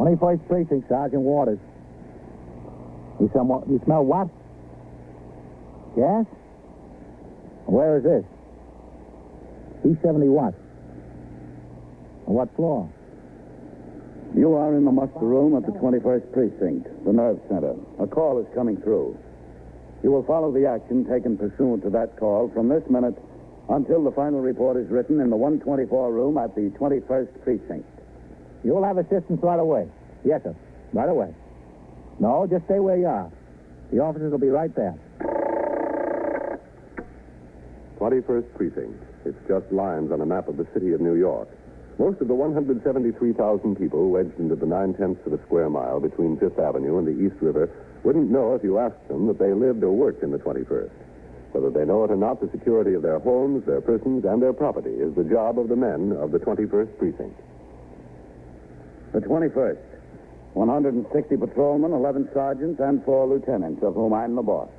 21st Precinct, Sergeant Waters. You smell what? Gas? Where is this? E70 what? On what floor? You are in the muster room at the 21st Precinct, the nerve center. A call is coming through. You will follow the action taken pursuant to that call from this minute until the final report is written in the 124 room at the 21st Precinct. You'll have assistance right away. Yes, sir. Right away. No, just stay where you are. The officers will be right there. 21st Precinct. It's just lines on a map of the city of New York. Most of the 173,000 people wedged into the 9/10 of a square mile between Fifth Avenue and the East River wouldn't know if you asked them that they lived or worked in the 21st. Whether they know it or not, the security of their homes, their persons, and their property is the job of the men of the 21st Precinct. The 21st. 160 patrolmen, 11 sergeants, and 4 lieutenants, of whom I'm the boss.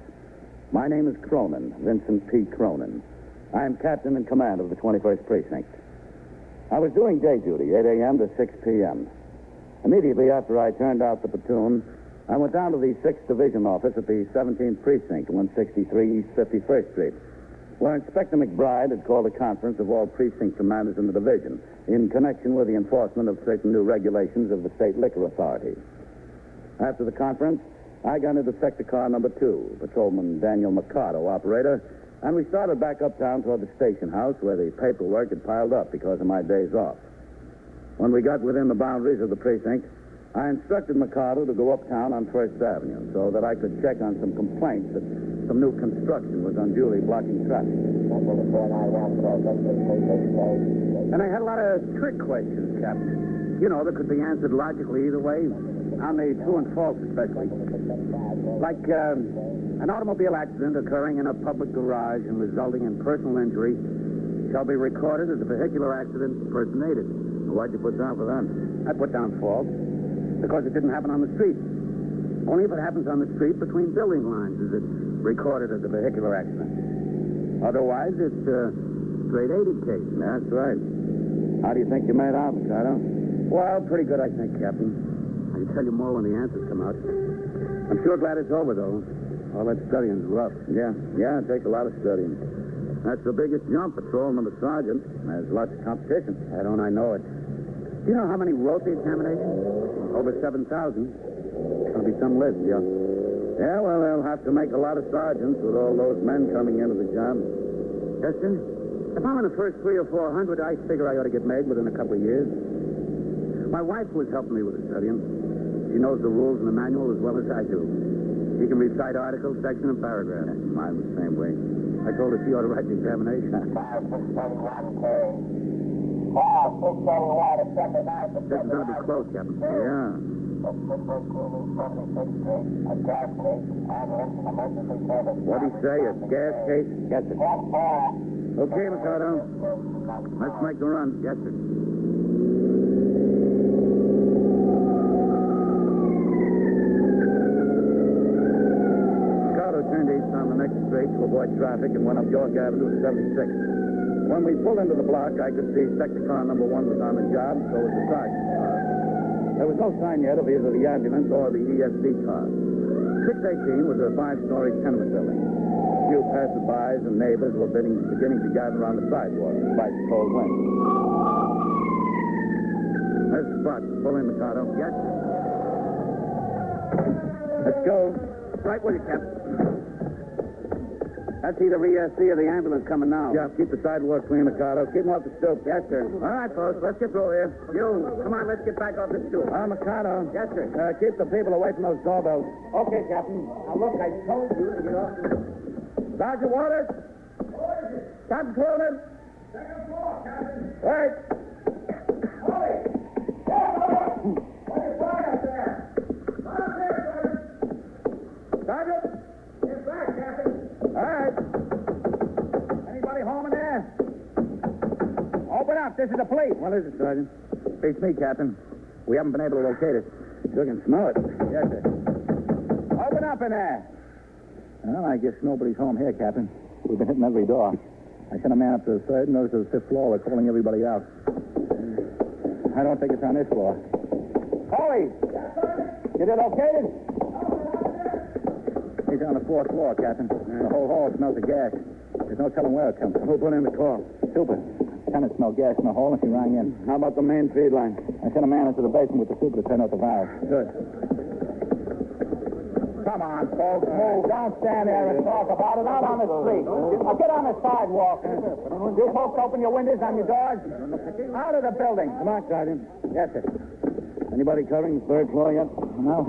My name is Cronin, Vincent P. Cronin. I am captain in command of the 21st Precinct. I was doing day duty, 8 a.m. to 6 p.m. Immediately after I turned out the platoon, I went down to the 6th Division office at the 17th Precinct, 163 East 51st Street, where Inspector McBride had called a conference of all precinct commanders in the division in connection with the enforcement of certain new regulations of the State Liquor Authority. After the conference, I got into sector car number 2, Patrolman Daniel Mercado, operator, and we started back uptown toward the station house where the paperwork had piled up because of my days off. When we got within the boundaries of the precinct, I instructed Mercado to go uptown on First Avenue so that I could check on some complaints that some new construction was unduly blocking traffic. And I had a lot of trick questions, Captain. You know, that could be answered logically either way, on the true and false especially. Like, an automobile accident occurring in a public garage and resulting in personal injury shall be recorded as a vehicular accident impersonated. Why'd you put down for that? I put down false because it didn't happen on the street. Only if it happens on the street between building lines is it recorded as a vehicular accident. Otherwise, it's a straight aided case. That's right. How do you think you made out, Mercado? Well, pretty good, I think, Captain. I can tell you more when the answers come out. I'm sure glad it's over, though. All that studying's rough. Yeah, it takes a lot of studying. That's the biggest jump, patrolman to sergeant. There's lots of competition. I know it. Do you know how many wrote the examination? Over 7,000. There'll be some list, yeah. Yeah, well, they'll have to make a lot of sergeants with all those men coming into the job. Yes, sir? If I'm in the first 300 or 400, I figure I ought to get made within a couple of years. My wife was helping me with the studying. She knows the rules and the manual as well as I do. She can recite articles, section, and paragraph. Mine the same way. I told her she ought to write the examination. This is going to be close, Captain. Yeah. What'd he say? A gas case? Yes, sir. Okay, Mercado. Let's make the run. Yes, sir. Mercado turned east on the next street to avoid traffic and went up York Avenue to 76. When we pulled into the block, I could see sector car number 1 was on the job, so was the sergeant's car. There was no sign yet of either the ambulance or the ESD car. 618 was a 5-story tenement building. A few passerbys and neighbors were beginning to gather on the sidewalk despite the cold wind. There's the spot. Pull in, Mercado. Yes, sir. Let's go. Right with you, Captain. That's either ESD or the ambulance coming now. Yeah, keep the sidewalk clean, Mercado. Keep them off the stoop. Yes, sir. All right, folks, let's get through here. You, come on, let's get back off the stoop. Mercado. Yes, sir. Keep the people away from those doorbells. Okay, Captain. Now, look, I told you to get off the... Sergeant Waters? Captain Cronin? Second floor, Captain. Right. Molly! Yeah, Molly! What is wrong up there? Not up there, Sergeant. Sergeant? Get back, Captain. All right. Anybody home in there? Open up. This is the police. What is it, Sergeant? It's me, Captain. We haven't been able to locate it. Sure can smell it. Yes, sir. Open up in there. Well, I guess nobody's home here, Captain. We've been hitting every door. I sent a man up to the 3rd and noticed to the 5th floor. We're calling everybody out. I don't think it's on this floor. Polly! You did okay? He's on the fourth floor, Captain. The whole hall smells of gas. There's no telling where it comes from. Who put in the call? Super. Tenant smelled gas in the hall and she rang in. How about the main feed line? I sent a man into the basement with the super to turn out the valve. Good. Come on, folks. Move. Don't stand there and talk about it. Out on the street. Now get on the sidewalk. You folks open your windows on your doors. Out of the building. Come on, Sergeant. Yes, sir. Anybody covering the third floor yet? No.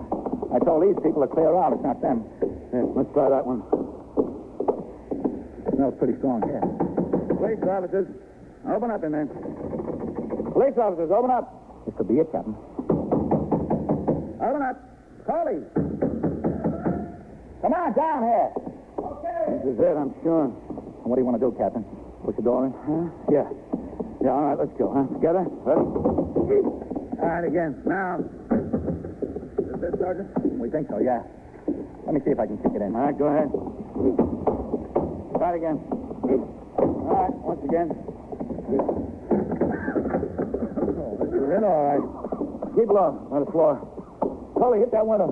I told these people to clear out. It's not them. Here, let's try that one. Smells pretty strong here. Police officers, open up in there. Police officers, open up. This could be it, Captain. Open up. Polly. Come on, down here. This is it, I'm sure. What do you want to do, Captain? Push the door in? Yeah. Yeah, all right, let's go, huh? Together? Ready? All right, again. Now. Is this, Sergeant? We think so, yeah. Let me see if I can kick it in. All right, go ahead. Try it again. All right, once again. Oh, this is it, all right. Keep low on the floor. Polly, hit that window.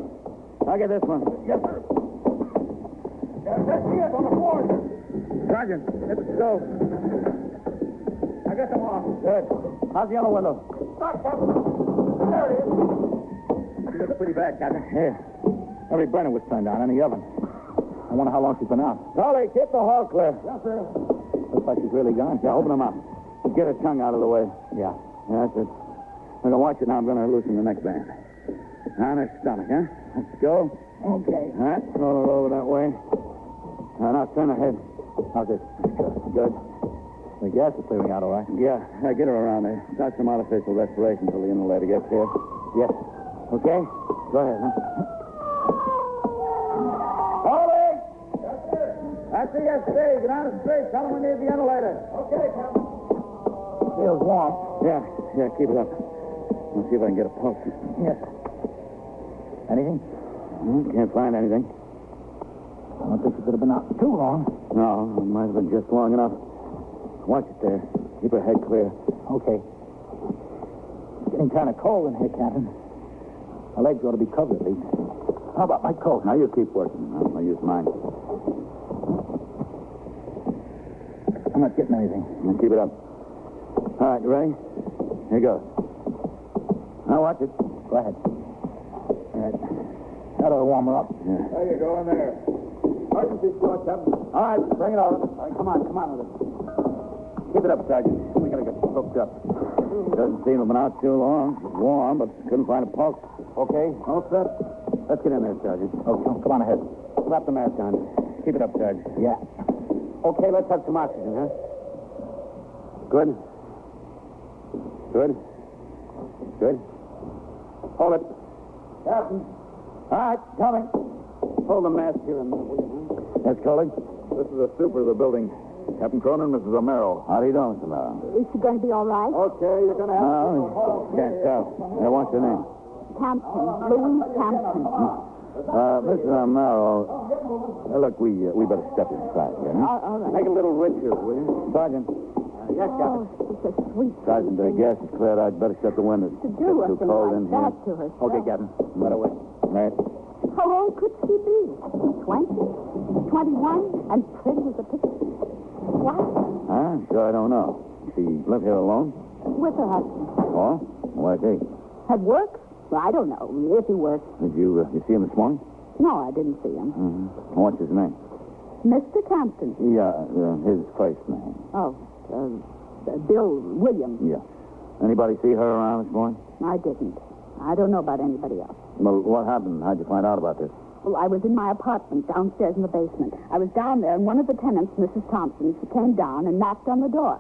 I'll get this one. Yes, sir. Let's see it on the floor. Sergeant, hit the stove. I guess I'm off. Good. How's the other window? Stop, Captain. There it is. She looks pretty bad, Captain. Here. Every burner was turned on in the oven. I wonder how long she's been out. Polly, keep the hall clear. Yes, sir. Looks like she's really gone. Yeah, open them up. Get her tongue out of the way. Yeah. Yeah, that's it. I'm going to watch it now. I'm going to loosen the neck band. On her stomach, huh? Let's go. Okay. All right, roll her over that way. Now turn her head. How's this? Good. The gas is clearing out all right. Yeah, get her around there. Start some artificial respiration until the inhalator gets here. Yes. Okay? Go ahead, huh? Polly! Yes, sir. That's the SD. Get on the street. Tell them we need the inhalator. Okay, Captain. Feels warm. Yeah, keep it up. Let's see if I can get a pulse. Yes. Anything? Can't find anything. I don't think she could have been out too long. No, it might have been just long enough. Watch it there. Keep her head clear. Okay. It's getting kind of cold in here, Captain. My legs ought to be covered, at least. How about my coat? Now you keep working. I'll use mine. I'm not getting anything. Now keep it up. All right, you ready? Here goes. Now watch it. Go ahead. All right. That'll warm her up. Yeah. There you go, in there. Emergency floor, Captain. All right, bring it over. All right, come on with it. Keep it up, Sergeant. We gotta get hooked up. Doesn't seem to have been out too long. It's warm, but couldn't find a pulse. Okay. All set? Let's get in there, Sergeant. Okay, come on ahead. Wrap the mask on. Keep it up, Sergeant. Yeah. Okay, let's have some oxygen, huh? Good. Hold it. Captain. All right, coming. Hold the mask here a minute, will you, huh? Yes, Coley? This is the super of the building. Captain Cronin, Mrs. O'Merrill. How do you do, Mr. Merrill? Is she going to be all right? Okay, you're going to have No, can't tell. Now, what's your name? Campton. Louise Campton. Mrs. O'Merrill, look, we better step inside here, huh? All right. Make it a little richer, will you? Sergeant. Yes, Captain. Oh, she's a sweet Sergeant, the gas is cleared out. Better shut the windows. to do It's a too thing cold like in here. that to her. Okay, Captain. Right away. Right. How old could she be? 20? 21? And pretty as a picture? What? Huh? Sure, I don't know. She live here alone? With her husband. Oh? Why's he? At work? Well, I don't know. If he works. Did you see him this morning? No, I didn't see him. What's his name? Mr. Campton. Yeah, his first name. Oh, Bill Williams. Yeah. Anybody see her around this morning? I didn't. I don't know about anybody else. Well, what happened? How'd you find out about this? Well, I was in my apartment downstairs in the basement. I was down there, and one of the tenants, Mrs. Thompson, she came down and knocked on the door.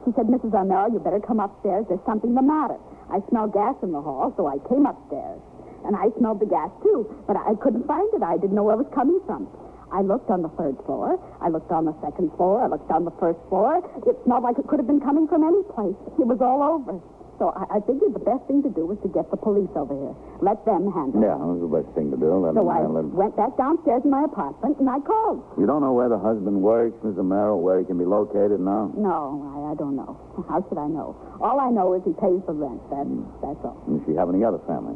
She said, Mrs. O'Merrill, you better come upstairs. There's something the matter. I smell gas in the hall, so I came upstairs. And I smelled the gas, too, but I couldn't find it. I didn't know where it was coming from. I looked on the third floor. I looked on the second floor. I looked on the first floor. It smelled like it could have been coming from any place. It was all over. So I figured the best thing to do was to get the police over here. Let them handle it. Yeah, that was the best thing to do. Let So him I handle it. went back downstairs in my apartment, and I called. You don't know where the husband works, Mrs. Merrill, where he can be located now? No, I don't know. How should I know? All I know is he pays the rent. That's all. Does she have any other family?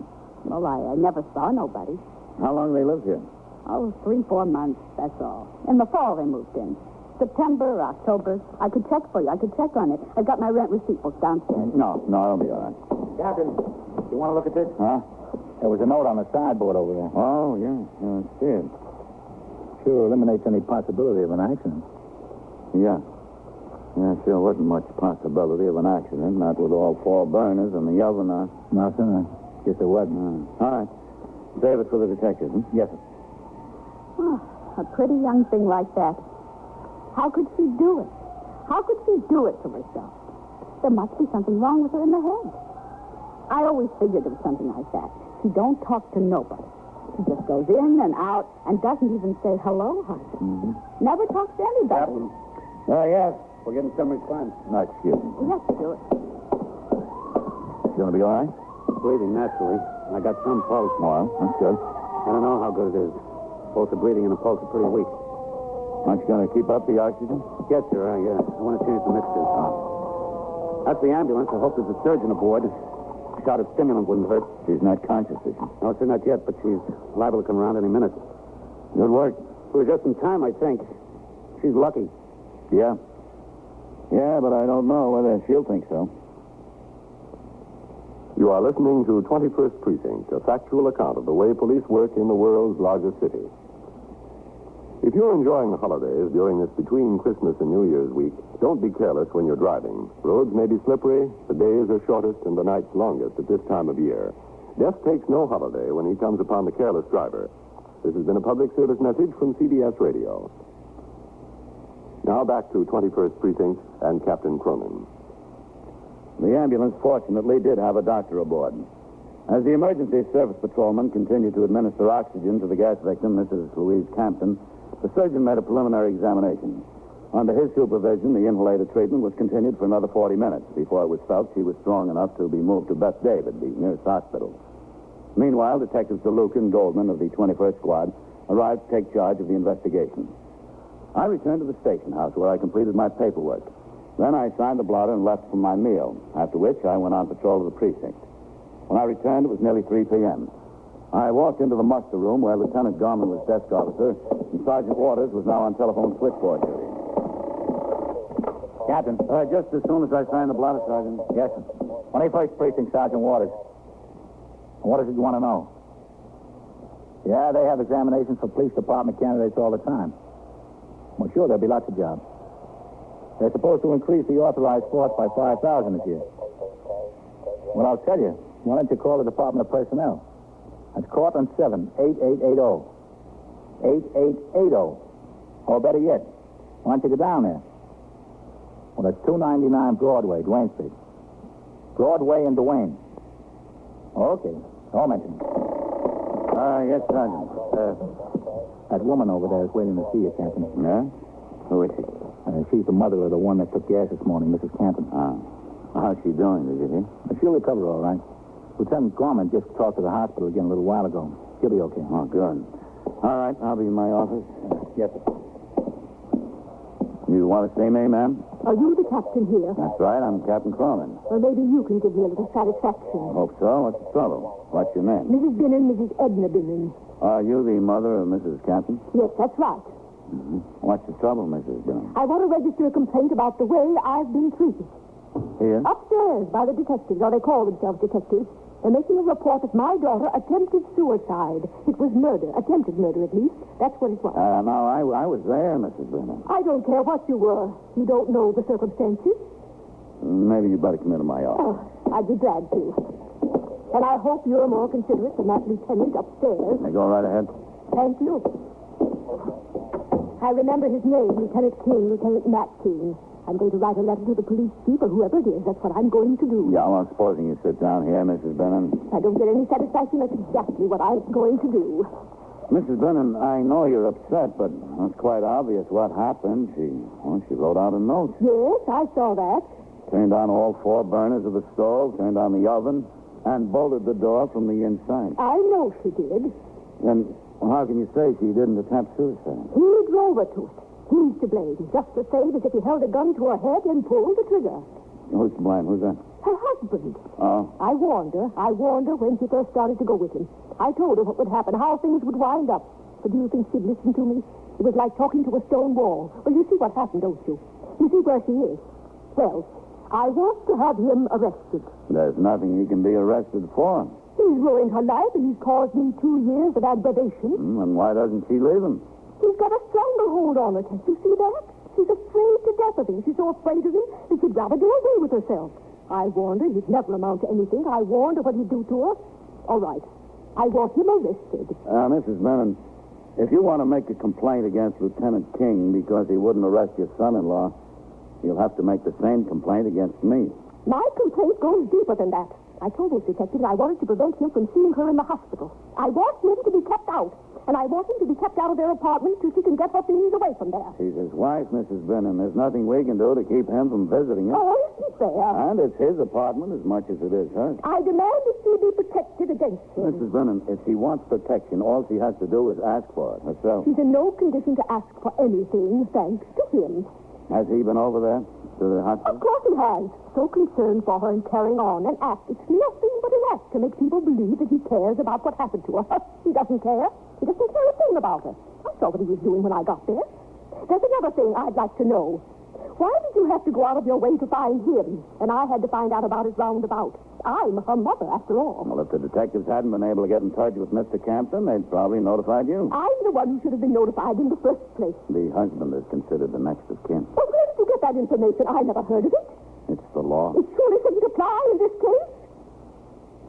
Well, I never saw nobody. How long they lived here? Oh, 3-4 months, that's all. In the fall they moved in. September, October. I could check for you. I could check on it. I've got my rent receipt books downstairs. No, it'll be all right. Captain, you want to look at this? Huh? There was a note on the sideboard over there. Oh, yeah, I see it. Sure eliminates any possibility of an accident. Yeah. Yeah, sure wasn't much possibility of an accident, not with all 4 burners and the oven on. No, sir. I guess there wasn't. All right. Save it for the detectives, huh? Yes, sir. Oh, a pretty young thing like that. How could she do it? How could she do it to herself? There must be something wrong with her in the head. I always figured it was something like that. She don't talk to nobody. She just goes in and out and doesn't even say hello, husband. Mm-hmm. Never talks to anybody. Captain. Yes. We're getting some response. No, excuse me. Yes, do it. You gonna be all right? Breathing naturally. I got some pulse. Well, that's good. I don't know how good it is. Both the breathing and the pulse are pretty weak. Aren't you gonna keep up the oxygen? Yes, sir. I want to change the mixture. That's the ambulance. I hope there's a surgeon aboard. A shot of stimulant wouldn't hurt. She's not conscious, is she? No, sir, not yet, but she's liable to come around any minute. Good work. We were just in time, I think. She's lucky. Yeah. Yeah, but I don't know whether she'll think so. You are listening to 21st Precinct, a factual account of the way police work in the world's largest city. If you're enjoying the holidays during this between Christmas and New Year's week, don't be careless when you're driving. Roads may be slippery, the days are shortest, and the nights longest at this time of year. Death takes no holiday when he comes upon the careless driver. This has been a public service message from CBS Radio. Now back to 21st Precinct and Captain Cronin. The ambulance, fortunately, did have a doctor aboard. As the emergency service patrolman continued to administer oxygen to the gas victim, Mrs. Louise Campton, the surgeon made a preliminary examination. Under his supervision, the inhalator treatment was continued for another 40 minutes before it was felt she was strong enough to be moved to Beth David, the nearest hospital. Meanwhile, Detectives DeLuca and Goldman of the 21st Squad arrived to take charge of the investigation. I returned to the station house where I completed my paperwork. Then I signed the blotter and left for my meal, after which I went on patrol of the precinct. When I returned, it was nearly 3 p.m. I walked into the muster room where Lieutenant Gorman was desk officer and Sergeant Waters was now on telephone switchboard duty. Captain. Just as soon as I signed the blotter, Sergeant. Yes, sir. 21st Precinct, Sergeant Waters. What is it you want to know? Yeah, they have examinations for police department candidates all the time. Well, sure, there'll be lots of jobs. They're supposed to increase the authorized force by 5,000 this year. Well, I'll tell you. Why don't you call the Department of Personnel? That's Cortland 7-8880. 8880. Or better yet, why don't you go down there? Well, that's 299 Broadway, Duane Street. Broadway and Duane. Okay. I'll mention it. Yes, Sergeant. That woman over there is waiting to see you, Captain. Yeah? Who is she? She's the mother of the one that took gas this morning, Mrs. Campton. How's she doing, did you hear? She'll recover all right. Lieutenant Gorman just talked to the hospital again a little while ago. She'll be okay. Oh, good. All right, I'll be in my office. Yes, sir. You want to see me, ma'am? Are you the captain here? That's right, I'm Captain Cronin. Well, maybe you can give me a little satisfaction. Hope so. What's the trouble? What's your name? Mrs. Binnon, Mrs. Edna Binnon. Are you the mother of Mrs. Campton? Yes, that's right. Mm-hmm. What's the trouble, Mrs. Binnon? I want to register a complaint about the way I've been treated. Here? Upstairs by the detectives, or they call themselves detectives. They're making a report that my daughter attempted suicide. It was murder, attempted murder at least. That's what it was. No, I was there, Mrs. Binnon. I don't care what you were. You don't know the circumstances. Maybe you better come into my office. Oh, I'd be glad to. And I hope you're more considerate than that lieutenant upstairs. Now, go right ahead. Thank you. I remember his name, Lieutenant King, Lieutenant Matt King. I'm going to write a letter to the police chief or whoever it is. That's what I'm going to do. Yeah, well, supposing you sit down here, Mrs. Binnon. If I don't get any satisfaction, that's exactly what I'm going to do. Mrs. Binnon, I know you're upset, but it's quite obvious what happened. She wrote out a note. Yes, I saw that. Turned on all 4 burners of the stove, turned on the oven, and bolted the door from the inside. I know she did. Then how can you say she didn't attempt suicide? He drove her to it. He's to blame, just the same as if he held a gun to her head and pulled the trigger. Who's to blame? Who's that? her husband. Oh? I warned her when she first started to go with him. I told her what would happen, how things would wind up. But do you think she'd listen to me? It was like talking to a stone wall. Well, you see what happened, don't you? You see where she is. Well, I want to have him arrested. There's nothing he can be arrested for. He's ruined her life, and he's caused me 2 years of aggravation. And why doesn't she leave him? He's got a stranglehold on her. Can't you see that? She's afraid to death of him. She's so afraid of him that she'd rather do away with herself. I warned her he'd never amount to anything. I warned her what he'd do to her. All right. I want him arrested. Mrs. Brennan, if you want to make a complaint against Lieutenant King because he wouldn't arrest your son-in-law, you'll have to make the same complaint against me. My complaint goes deeper than that. I told those detectives I wanted to prevent him from seeing her in the hospital. I want him to be kept out. And I want him to be kept out of their apartment till she can get her things away from there. He's his wife, Mrs. Brennan. There's nothing we can do to keep him from visiting her. Oh, isn't there? And it's his apartment as much as it is hers. I demand that she be protected against him. Mrs. Brennan, if she wants protection, all she has to do is ask for it herself. She's in no condition to ask for anything, thanks to him. Has he been over there to the hospital? Of course he has. So concerned for her and carrying on an act. It's nothing but an act to make people believe that he cares about what happened to her. He doesn't care. He doesn't care a thing about her. I saw what he was doing when I got there. There's another thing I'd like to know. Why did you have to go out of your way to find him, and I had to find out about it roundabout? I'm her mother, after all. Well, if the detectives hadn't been able to get in touch with Mr. Campton, they'd probably notified you. I'm the one who should have been notified in the first place. The husband is considered the next of kin. Well, where did you get that information? I never heard of it. It's the law. It surely shouldn't apply in this case.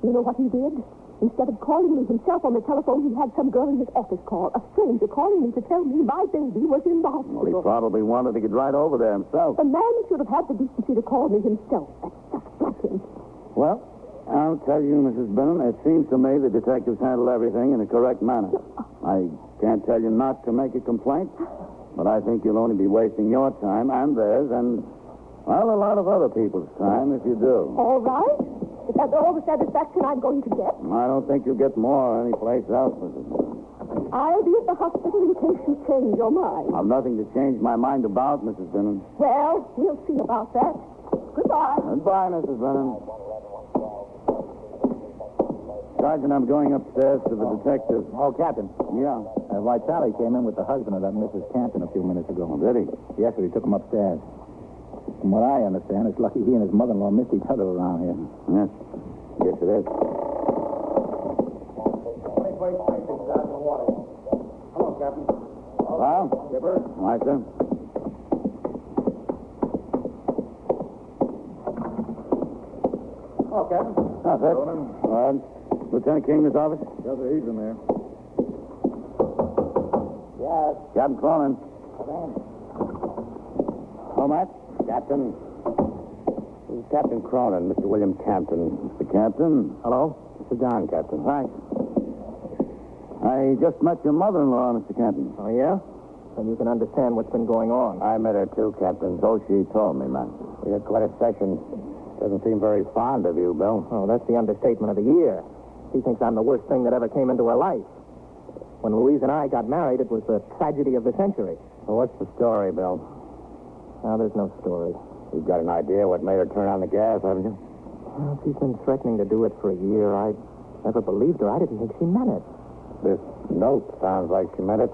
You know what he did? Instead of calling me himself on the telephone, he had some girl in his office call, a stranger calling me to tell me my baby was in the hospital. Well, he probably wanted to get right over there himself. The man should have had the decency to call me himself. That's just like him. Well, I'll tell you, Mrs. Brennan, it seems to me the detectives handled everything in a correct manner. I can't tell you not to make a complaint, but I think you'll only be wasting your time and theirs and, well, a lot of other people's time if you do. All right. If that's all the satisfaction I'm going to get. I don't think you'll get more anyplace else, Mrs. Brennan. I'll be at the hospital in case you change your mind. I've nothing to change my mind about, Mrs. Brennan. Well, we'll see about that. Goodbye. Goodbye, Mrs. Brennan. Sergeant, I'm going upstairs to the detective. Oh, Captain. Yeah. Vitale came in with the husband of that Mrs. Campton a few minutes ago. Oh, did he? Yes, sir. He took him upstairs. From what I understand, it's lucky he and his mother-in-law missed each other around here. Yes. Yes, it is. Hello, Captain. Well? Skipper. Hi, sir. Hello, Captain. How's that? Lieutenant King's office? Yes, sir. He's in there. Yes. Captain Cronin. Oh, Matt? Captain. This is Captain Cronin, Mr. William Campton. Mr. Captain. Hello? Sit down, Captain. Thanks. I just met your mother-in-law, Mr. Campton. Oh, yeah? Then you can understand what's been going on. I met her, too, Captain. So she told me, man. We had quite a session. Doesn't seem very fond of you, Bill. Oh, that's the understatement of the year. She thinks I'm the worst thing that ever came into her life. When Louise and I got married, it was the tragedy of the century. Well, what's the story, Bill? No, there's no story. You've got an idea what made her turn on the gas, haven't you? Well, she's been threatening to do it for a year. I never believed her. I didn't think she meant it. This note sounds like she meant it.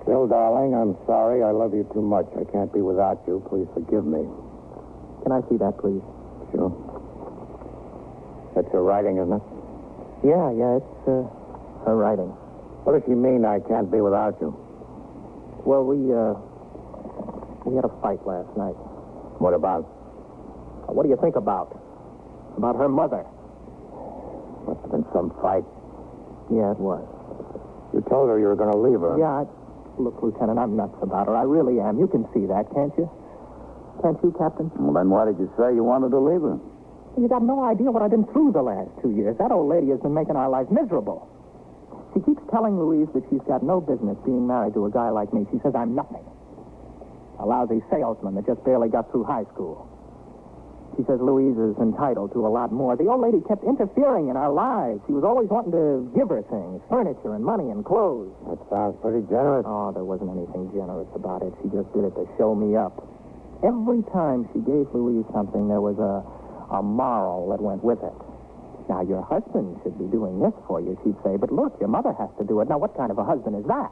Bill, darling, I'm sorry. I love you too much. I can't be without you. Please forgive me. Can I see that, please? Sure. That's her writing, isn't it? Yeah, it's her writing. What does she mean, I can't be without you? Well, we had a fight last night. What about? What do you think about? About her mother. Must have been some fight. Yeah, it was. You told her you were going to leave her. Yeah, look, Lieutenant, I'm nuts about her. I really am. You can see that, can't you? Can't you, Captain? Well, then why did you say you wanted to leave her? You got no idea what I've been through the last 2 years. That old lady has been making our lives miserable. She keeps telling Louise that she's got no business being married to a guy like me. She says I'm nothing. A lousy salesman that just barely got through high school. She says Louise is entitled to a lot more. The old lady kept interfering in our lives. She was always wanting to give her things, furniture and money and clothes. That sounds pretty generous. Oh, there wasn't anything generous about it. She just did it to show me up. Every time she gave Louise something, there was a a moral that went with it. Now, your husband should be doing this for you, she'd say, but look, your mother has to do it. Now, what kind of a husband is that?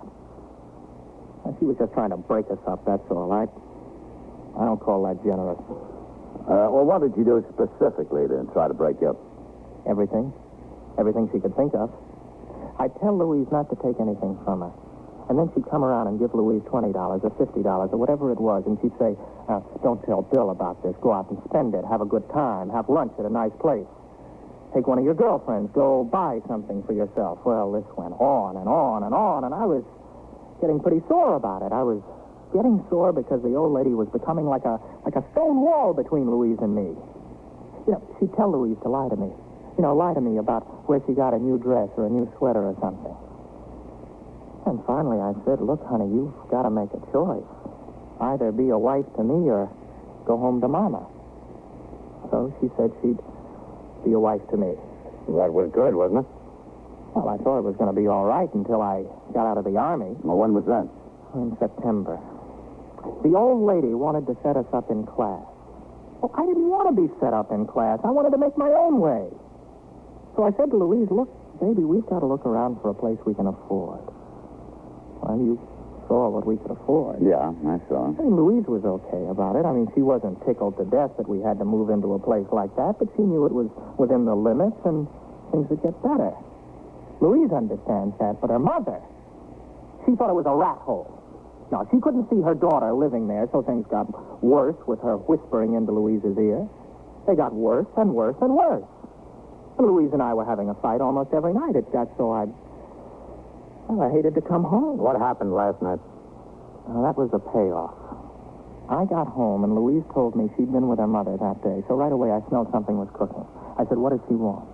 And she was just trying to break us up, that's all. I don't call that generous. Well, what did you do specifically to try to break you up? Everything. Everything she could think of. I'd tell Louise not to take anything from her. And then she'd come around and give Louise $20 or $50 or whatever it was, and she'd say, don't tell Bill about this. Go out and spend it. Have a good time. Have lunch at a nice place. Take one of your girlfriends. Go buy something for yourself. Well, this went on and on and on, and I was getting pretty sore about it. I was getting sore because the old lady was becoming like a stone wall between Louise and me. You know, she'd tell Louise to lie to me. You know, lie to me about where she got a new dress or a new sweater or something. And finally I said, look, honey, you've got to make a choice. Either be a wife to me or go home to Mama. So she said she'd be a wife to me. That was good, wasn't it? Well, I thought it was going to be all right until I got out of the Army. Well, when was that? In September. The old lady wanted to set us up in class. Well, I didn't want to be set up in class. I wanted to make my own way. So I said to Louise, look, baby, we've got to look around for a place we can afford. Well, you saw what we could afford. Yeah, I saw. I mean, Louise was okay about it. I mean, she wasn't tickled to death that we had to move into a place like that, but she knew it was within the limits and things would get better. Louise understands that, but her mother, she thought it was a rat hole. Now, she couldn't see her daughter living there, so things got worse with her whispering into Louise's ear. They got worse and worse and worse. And Louise and I were having a fight almost every night. It got so I hated to come home. What happened last night? Well, that was the payoff. I got home, and Louise told me she'd been with her mother that day, so right away I smelled something was cooking. I said, what does she want?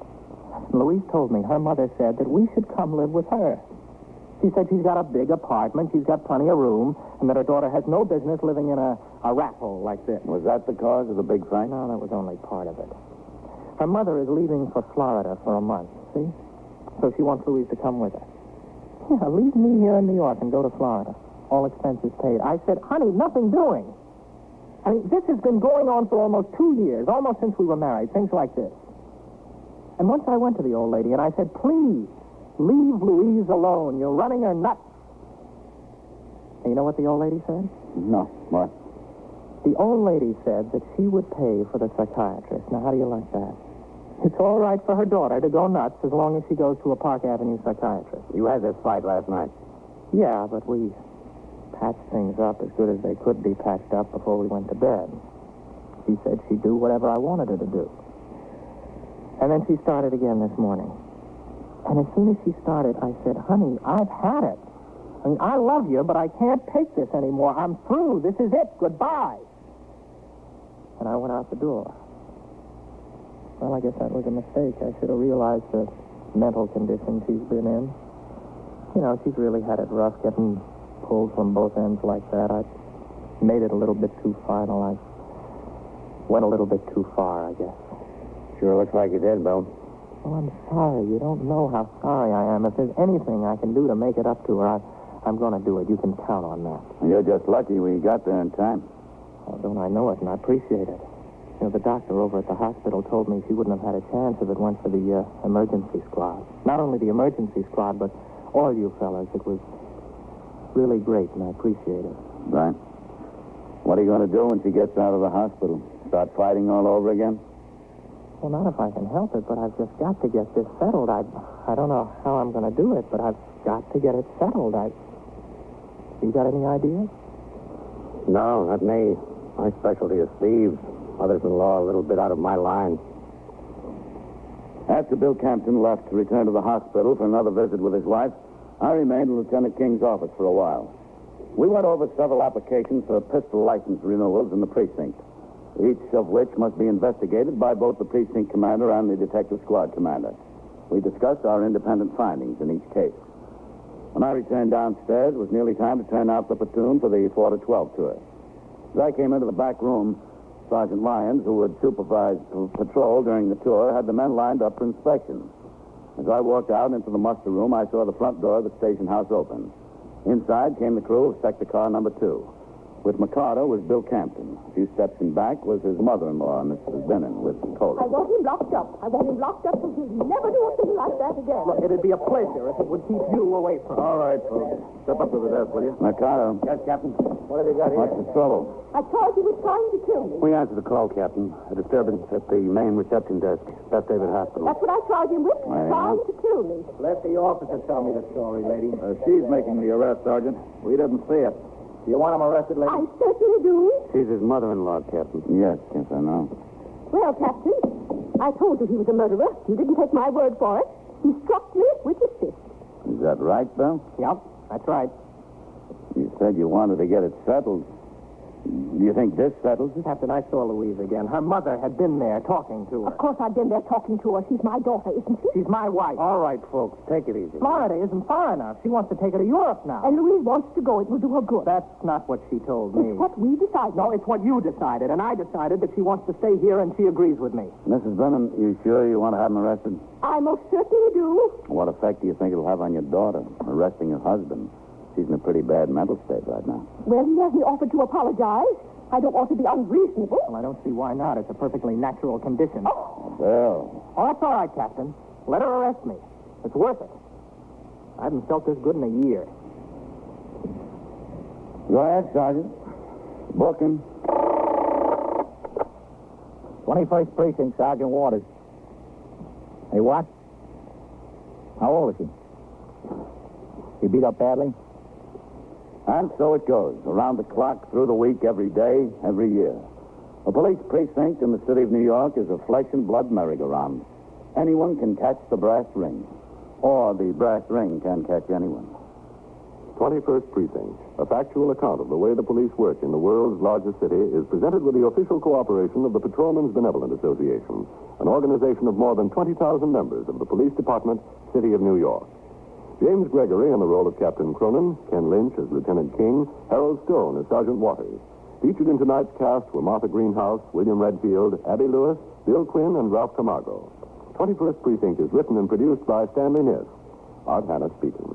And Louise told me her mother said that we should come live with her. She said she's got a big apartment, she's got plenty of room, and that her daughter has no business living in a rat hole like this. Was that the cause of the big fight? No, that was only part of it. Her mother is leaving for Florida for a month, see? So she wants Louise to come with her. Yeah, leave me here in New York and go to Florida. All expenses paid. I said, honey, nothing doing. I mean, this has been going on for almost 2 years, almost since we were married, things like this. And once I went to the old lady and I said, please, leave Louise alone. You're running her nuts. And you know what the old lady said? No. What? The old lady said that she would pay for the psychiatrist. Now, how do you like that? It's all right for her daughter to go nuts as long as she goes to a Park Avenue psychiatrist. You had this fight last night. Yeah, but we patched things up as good as they could be patched up before we went to bed. She said she'd do whatever I wanted her to do. And then she started again this morning. And as soon as she started, I said, honey, I've had it. I mean, I love you, but I can't take this anymore. I'm through. This is it. Goodbye. And I went out the door. Well, I guess that was a mistake. I should have realized the mental condition she's been in. You know, she's really had it rough getting pulled from both ends like that. I made it a little bit too final. I went a little bit too far, I guess. Sure looks like you did, Bill. Well, I'm sorry. You don't know how sorry I am. If there's anything I can do to make it up to her, I'm going to do it. You can count on that. You're just lucky we got there in time. Oh, don't I know it, and I appreciate it. You know, the doctor over at the hospital told me she wouldn't have had a chance if it weren't for the emergency squad. Not only the emergency squad, but all you fellas. It was really great, and I appreciate it. Right. What are you going to do when she gets out of the hospital? Start fighting all over again? Well, not if I can help it, but I've just got to get this settled. I don't know how I'm going to do it, but I've got to get it settled. You got any ideas? No, not me. My specialty is thieves. Mothers-in-law a little bit out of my line. After Bill Campton left to return to the hospital for another visit with his wife, I remained in Lieutenant King's office for a while. We went over several applications for pistol license renewals in the precinct, each of which must be investigated by both the precinct commander and the detective squad commander. We discussed our independent findings in each case. When I returned downstairs, it was nearly time to turn out the platoon for the 4 to 12 tour. As I came into the back room, Sergeant Lyons, who would supervise patrol during the tour, had the men lined up for inspection. As I walked out into the muster room, I saw the front door of the station house open. Inside came the crew of sector car number 2. With Mikado was Bill Campton. A few steps in back was his mother-in-law, Mrs. Bennon, with Cola. I want him locked up. I want him locked up so he'll never do a thing like that again. Look, it'd be a pleasure if it would keep you away from All right, folks. Step up to the desk, will you? Mikado. Yes, Captain. What have you got here? What's the trouble? I thought he was trying to kill me. We answered the call, Captain. A disturbance at the main reception desk, Beth David Hospital. That's what I charged him with, trying to kill me. Let the officer tell me the story, lady. She's making the arrest, Sergeant. We didn't see it. Do you want him arrested, lady? I certainly do. She's his mother-in-law, Captain. Yes, I know. Well, Captain, I told you he was a murderer. You didn't take my word for it. He struck me with his fist. Is that right, Bill? Yep, that's right. You said you wanted to get it settled. Do you think this settles it? Captain, I saw Louise again. Her mother had been there talking to her. Of course I've been there talking to her. She's my daughter, isn't she? She's my wife. All right, folks, take it easy. Florida isn't far enough. She wants to take her to Europe now. And Louise wants to go. It will do her good. That's not what she told me. It's what we decided. No, it's what you decided, and I decided that she wants to stay here, and she agrees with me. Mrs. Bennon, you sure you want to have him arrested? I most certainly do. What effect do you think it'll have on your daughter, arresting her husband? She's in a pretty bad mental state right now. Well, yes, he offered to apologize. I don't want to be unreasonable. Well, I don't see why not. It's a perfectly natural condition. Bill. Oh, that's all right, Captain. Let her arrest me. It's worth it. I haven't felt this good in a year. Go ahead, Sergeant. Booking. 21st Precinct, Sergeant Waters. Hey, what? How old is he? He beat up badly? And so it goes, around the clock, through the week, every day, every year. A police precinct in the city of New York is a flesh and blood merry-go-round. Anyone can catch the brass ring, or the brass ring can catch anyone. 21st Precinct, a factual account of the way the police work in the world's largest city, is presented with the official cooperation of the Patrolmen's Benevolent Association, an organization of more than 20,000 members of the Police Department, City of New York. James Gregory in the role of Captain Cronin, Ken Lynch as Lieutenant King, Harold Stone as Sergeant Waters. Featured in tonight's cast were Martha Greenhouse, William Redfield, Abby Lewis, Bill Quinn, and Ralph Camargo. 21st Precinct is written and produced by Stanley Niss. Art Hannah speaking.